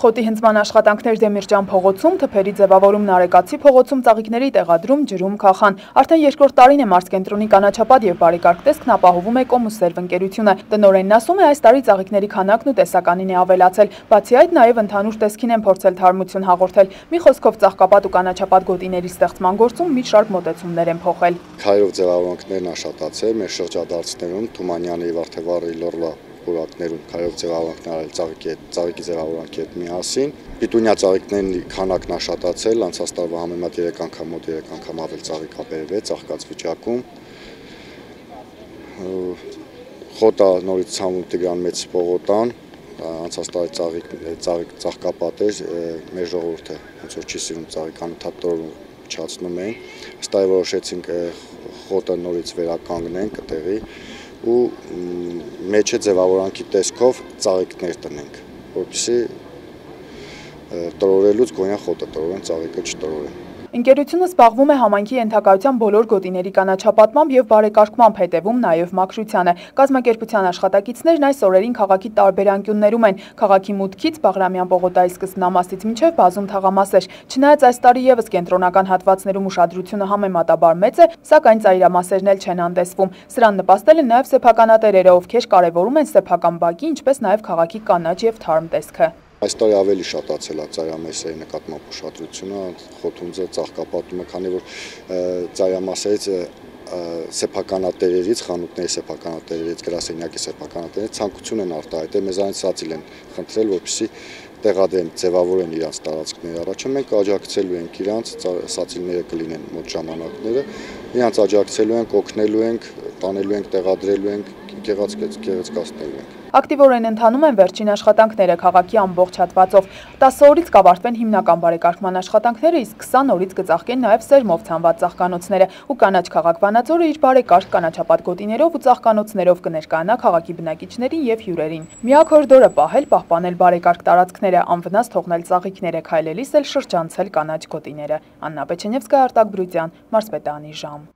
Խոտի հնձման աշխատանքներ Դեմիրճան փողոցում, թփերի ձևավորումն Արեկացի փողոցում, ծաղիկների տեղադրում ջրում Քախան։ Արդեն երկրորդ տարին է մարզկենտրոնի կանաչապատ եւ բարեկարգ տեսքն ապահովում է Կոմուսերվ ընկերությունը։ Տնօրենն ասում է, այս տարի ծաղիկների քանակն ու տեսականին է ավելացել։ Բացի այդ, նաեւ ընդհանուր տեսքին են փորձել թարմություն հաղորդել։ Մի խոսքով ծաղկապատ ու կանաչապատ գոտիների ստեղծման գործում մի շարք մոտեցումներ են փոխել։ Քայլով ձևավորանքներն աշտացել մեր շրջադարձներում Թումանյանի եւ Արթևարի Լորվա որակներում քայլով ձևավորանքներ արել ծաղիկի ձևավորանքի հետ միասին։ Պիտունյա ծաղիկների քանակն աշտացել, անցած տարվա համեմատ 3 անգամ մոտ 3 անգամ ավել ծաղիկ ապերվեց աղքած վիճակում։ Խոտա նորից ցամուլ Տիգրան Մեծ պողոտան, անցած տարի ծաղկապատ էր, մեր ժողովուրդը ոնց որ չի սիրում ծաղիկ անընդհատ փչացնում էին։ Ըստ այ որոշեցինք խոտը նորից վերականգնենք այդտեղի ու մեջը ձևավորանքի տեսքով ծաղիկներ տնենք, որպեսզի տրորելուց գոնյա խոտը տրորեն, ծաղիկը չտրորեն։ Ընկերությունը զբաղվում է համայնքի ենթակայության բոլոր գոտիների կանաչապատմամբ եւ բարեկարգմամբ, հետևում նաեւ մաքրությանը։ Կազմակերպության աշխատակիցներն այս օրերին քաղաքի տարբեր անկյուններում են, քաղաքի մուտքից Բաղրամյան պողոտայի սկզբնամասից մինչեւ բազում թաղամասեր։ Չնայած այս տարի եւս կենտրոնական հատվածներում ուշադրությունը համեմատաբար մեծ է, սակայն ծայրամասերն էլ չեն անտեսվում։ Սրան նպաստել են նաեւ սեփականատերերը, ովքեր կարևորում են սեփական բակի, ինչպես նաեւ քաղաքի կանաչ եւ թարմ տեսքը։ Այս տարի ավելի շատացել է ծայրամասերի նկատմամբ ուշադրությունը, խոթունձը, ծաղկապատումը, քանի որ ծայրամասերից սեփականատերերից, խանութների սեփականատերերից, գրասենյակի սեփականատերերից ցանկություն են արտահայտել, մեզանից սացիլ են խնդրել, որպեսզի տեղադրեն, ձևավորեն իրենց տարածքները առաջը, մենք աջակցելու ենք իրանց, սացիլները կլինեն մոտ ժամանակները, իրանց աջակցելու ենք, օգնելու ենք, տանելու ենք, տեղադրելու ենք, գեղեցկացնելու ենք։ Ակտիվորեն ընթանում են վերջին աշխատանքները քաղաքի ամբողջ հատվածով։ 10 օրից կավարտվեն հիմնական բարեկարգման աշխատանքները, իսկ 20 օրից կծաղկեն նաև սերմով ցանված ծաղկանոցները, ու կանաչ քաղաք Վանաձորը իր բարեկարգ կանաչապատ գոտիներով ու ծաղկանոցներով կներկայանա քաղաքի բնակիչներին եւ հյուրերին։ Միակ հորդորը պահել, պահպանել բարեկարգ տարածքները, անվնաս թողնել ծաղիկները, քայլելիս էլ շրջանցել կանաչ գոտիները։ Աննա Պեչենևսկա, Արտակ Բրուտյան, Մարզպետանի ժամ։